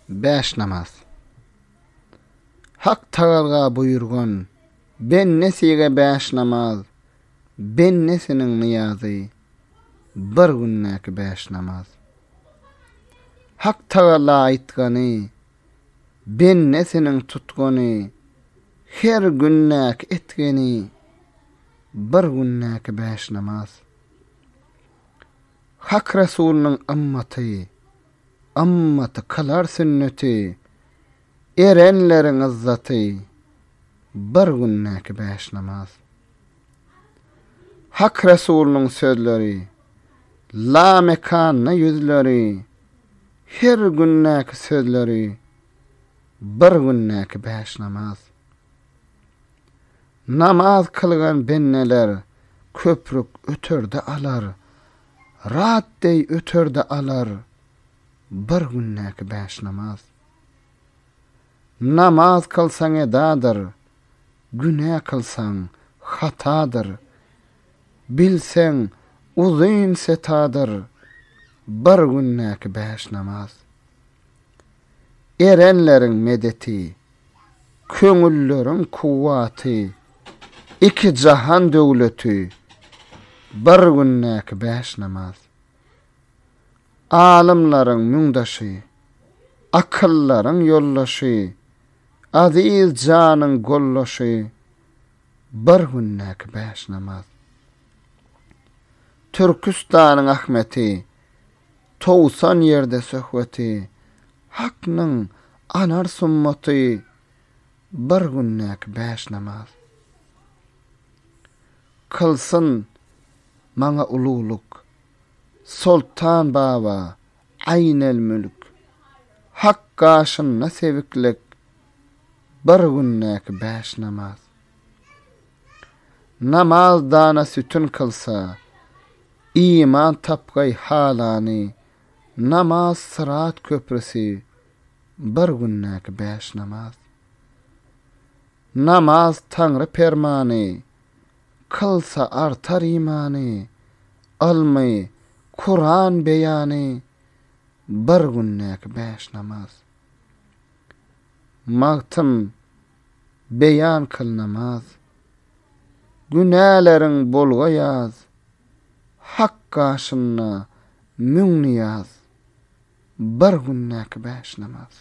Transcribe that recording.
5 namaz. Hak Teala buyurgan, ben nesige 5 namaz, ben nesinin niyazy, bir günnäki 5 namaz. Hak Teala aýtgany, ben nesinin tutgany, her günnäki etgeni, bir günnäki 5 namaz. Hak Resulunyň ammaty kalar sünneti, erenleriň izzaty, bir günnäki 5 namaz. Hak Resulunyň sözleri, la mekanna yüzleri, her günnäki sözleri, bir günnäki 5 namaz. Namaz kılgan benneler, köprük ötörde alar, rahat dey ötörde alar, bir günnäki 5 namaz. Namaz kılsaň edadır, günä kılsaň hatadır, bilseň uzyn setadır, bir günnäki 5 namaz. Erenleriň medeti, köňülleriň kuwaty, iki jahan döwleti, bir günnäki 5 namaz. Alimlaryň müňdaşy, akyllaryň ýollaşy, aziz janyň gollaşy, bir günnäki 5 namaz. Türkistanyň Ahmeti, towsan ýerde söhbeti, haknyň anar summaty, bir günnäki 5 namaz. Kılsın maňa ululuk, Sultan Baba, Aynel mülk, hak gaşyna seviklik, bir günnäki 5 namaz. Namaz dana sütün kılsa, iman tapgay halany, namaz sırat köprüsi, bir günnäki 5 namaz. Namaz Tanrı permany, kılsa artar imany, almy Kur'an beýany, bir günnäki 5 namaz. Magtym beýan kıl namaz, günäleriň bolga ýaz, hak gaşyna müň niyaz, bir günnäki 5 namaz.